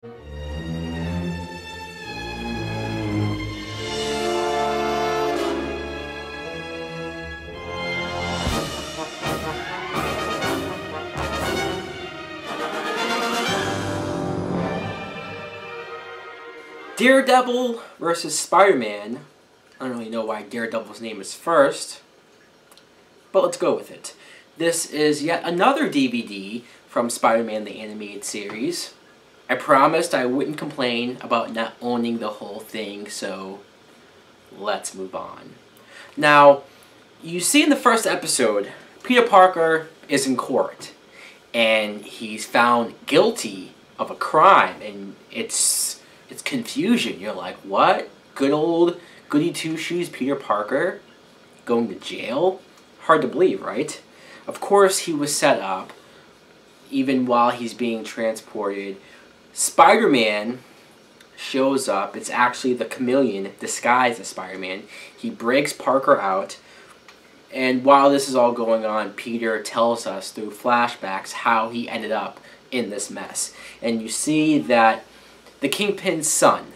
Daredevil versus Spider-Man. I don't really know why Daredevil's name is first, but let's go with it. This is yet another DVD from Spider-Man the Animated Series. I promised I wouldn't complain about not owning the whole thing, so let's move on. Now, you see in the first episode, Peter Parker is in court, and he's found guilty of a crime, and it's confusion. You're like, what? Good old goody two-shoes Peter Parker going to jail? Hard to believe, right? Of course he was set up. Even while he's being transported, Spider-Man shows up. It's actually the Chameleon disguised as Spider-Man. He breaks Parker out. And while this is all going on, Peter tells us through flashbacks how he ended up in this mess. And you see that the Kingpin's son,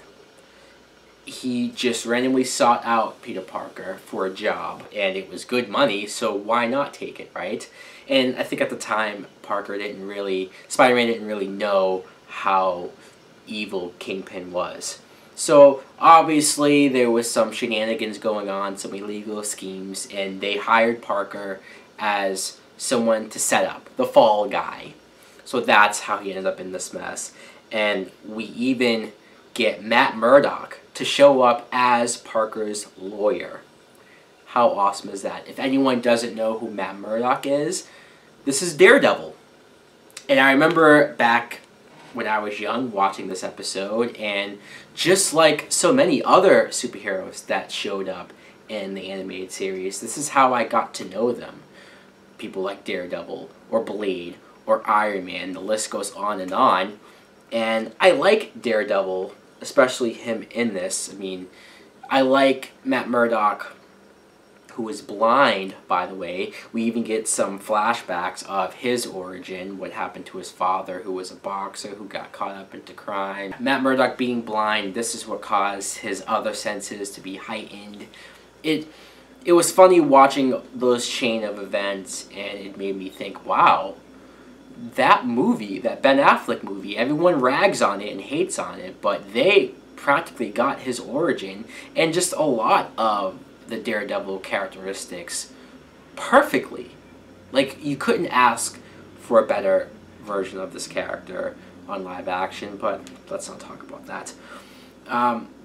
he just randomly sought out Peter Parker for a job, and it was good money, so why not take it, right? And I think at the time, Spider-Man didn't really know how evil Kingpin was. So obviously there was some shenanigans going on, some illegal schemes, and they hired Parker as someone to set up, the fall guy. So that's how he ended up in this mess. And we even get Matt Murdock to show up as Parker's lawyer. How awesome is that? If anyone doesn't know who Matt Murdock is, this is Daredevil. And I remember back when I was young watching this episode, and just like so many other superheroes that showed up in the animated series, this is how I got to know them. People like Daredevil, or Blade, or Iron Man, the list goes on and on. And I like Daredevil, especially him in this. I mean, I like Matt Murdock, who is blind, by the way. We even get some flashbacks of his origin, what happened to his father, who was a boxer, who got caught up into crime. Matt Murdock being blind, this is what caused his other senses to be heightened. It was funny watching those chain of events, and it made me think, wow, that movie, that Ben Affleck movie, everyone rags on it and hates on it, but they practically got his origin and just a lot of the Daredevil characteristics perfectly. Like, you couldn't ask for a better version of this character on live action, but let's not talk about that.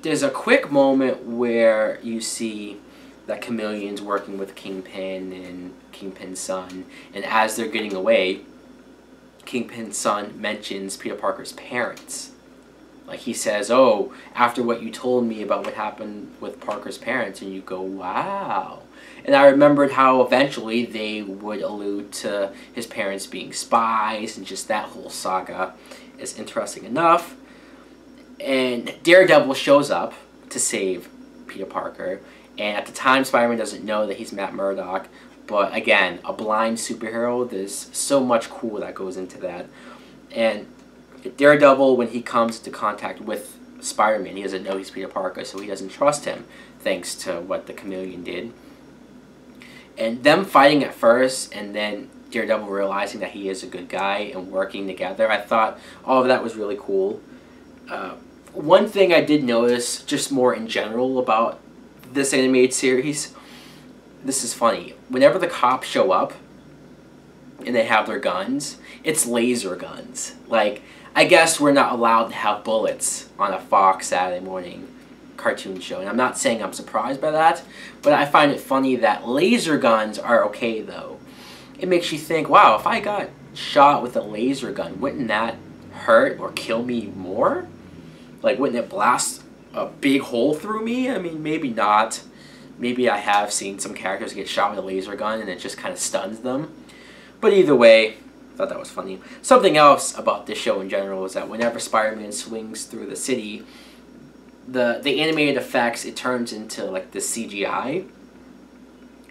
There's a quick moment where you see that Chameleon's working with Kingpin and Kingpin's son, and as they're getting away, Kingpin's son mentions Peter Parker's parents. Like, he says, oh, after what you told me about what happened with Parker's parents, and you go, wow. And I remembered how eventually they would allude to his parents being spies, and just that whole saga is interesting enough. And Daredevil shows up to save Peter Parker, and at the time Spider-Man doesn't know that he's Matt Murdock. But again, a blind superhero, there's so much cool that goes into that. And Daredevil, when he comes into contact with Spider-Man, he doesn't know he's Peter Parker, so he doesn't trust him, thanks to what the Chameleon did. And them fighting at first, and then Daredevil realizing that he is a good guy and working together, I thought all of that was really cool. One thing I did notice, just more in general about this animated series, this is funny. Whenever the cops show up and they have their guns, it's laser guns. Like, I guess we're not allowed to have bullets on a Fox Saturday morning cartoon show. And I'm not saying I'm surprised by that, but I find it funny that laser guns are okay, though. It makes you think, wow, if I got shot with a laser gun, wouldn't that hurt or kill me more? Like, wouldn't it blast a big hole through me? I mean, maybe not. Maybe I have seen some characters get shot with a laser gun and it just kind of stuns them. But either way, I thought that was funny. Something else about this show in general is that whenever Spider-Man swings through the city, the animated effects, it turns into like the CGI.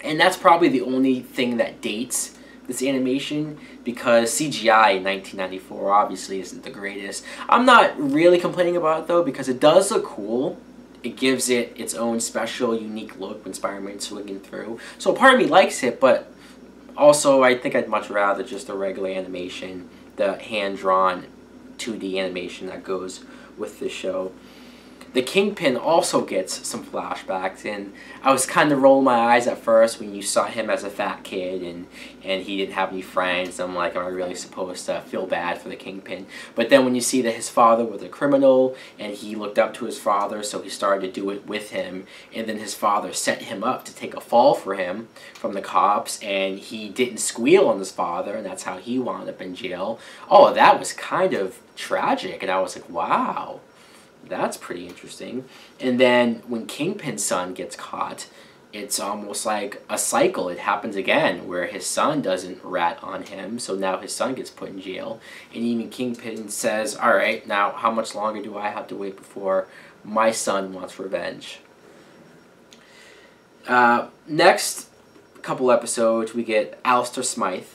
And that's probably the only thing that dates this animation, because CGI in 1994 obviously isn't the greatest. I'm not really complaining about it though, because it does look cool. It gives it its own special, unique look when Spider-Man's swinging through. So part of me likes it, but also I think I'd much rather just the regular animation, the hand-drawn 2D animation that goes with the show. The Kingpin also gets some flashbacks, and I was kind of rolling my eyes at first when you saw him as a fat kid and he didn't have any friends. I'm like, am I really supposed to feel bad for the Kingpin? But then when you see that his father was a criminal and he looked up to his father, so he started to do it with him, and then his father set him up to take a fall for him from the cops, and he didn't squeal on his father, and that's how he wound up in jail. Oh, that was kind of tragic, and I was like, wow. That's pretty interesting. And then when Kingpin's son gets caught, it's almost like a cycle. It happens again where his son doesn't rat on him, so now his son gets put in jail. And even Kingpin says, all right, now how much longer do I have to wait before my son wants revenge? Next couple episodes, we get Alistair Smythe,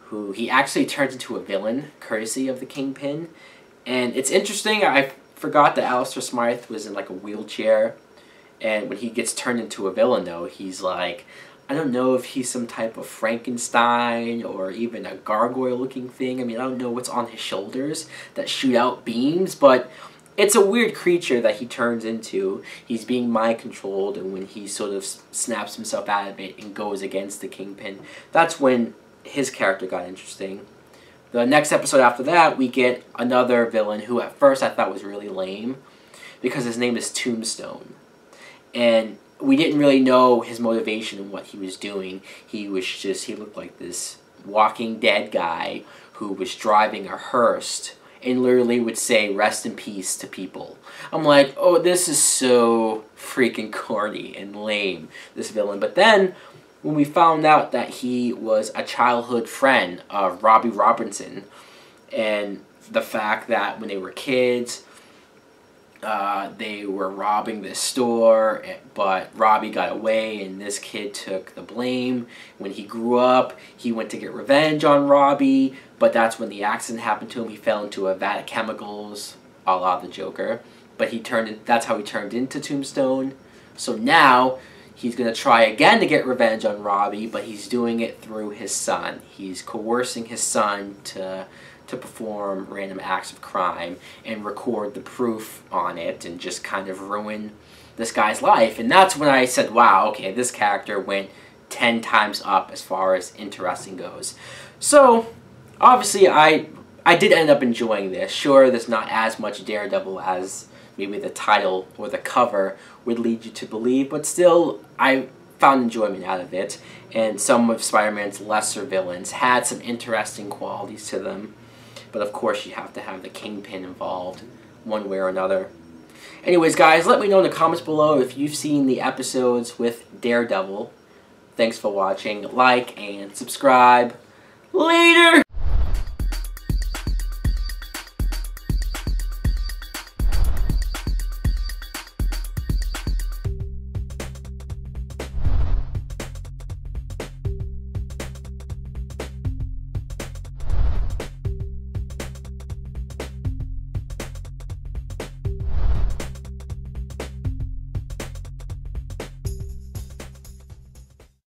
who he actually turns into a villain, courtesy of the Kingpin. And it's interesting, I forgot that Alistair Smythe was in like a wheelchair, and when he gets turned into a villain though, he's like, I don't know if he's some type of Frankenstein or even a gargoyle looking thing. I mean, I don't know what's on his shoulders that shoot out beams, but it's a weird creature that he turns into. He's being mind controlled, and when he sort of snaps himself out of it and goes against the Kingpin, that's when his character got interesting. The next episode after that, we get another villain who at first I thought was really lame, because his name is Tombstone. And we didn't really know his motivation and what he was doing. He looked like this Walking Dead guy who was driving a hearse and literally would say rest in peace to people. I'm like, oh, this is so freaking corny and lame, this villain. But then when we found out that he was a childhood friend of Robbie Robinson, and the fact that when they were kids, they were robbing this store, but Robbie got away and this kid took the blame. When he grew up, he went to get revenge on Robbie, but that's when the accident happened to him. He fell into a vat of chemicals, a la the Joker. But that's how he turned into Tombstone. So now he's going to try again to get revenge on Robbie, but he's doing it through his son. He's coercing his son to perform random acts of crime and record the proof on it and just kind of ruin this guy's life. And that's when I said, wow, okay, this character went 10 times up as far as interesting goes. So, obviously, I did end up enjoying this. Sure, there's not as much Daredevil as maybe the title or the cover would lead you to believe, but still, I found enjoyment out of it. And some of Spider-Man's lesser villains had some interesting qualities to them. But of course, you have to have the Kingpin involved one way or another. Anyways, guys, let me know in the comments below if you've seen the episodes with Daredevil. Thanks for watching. Like and subscribe. Later!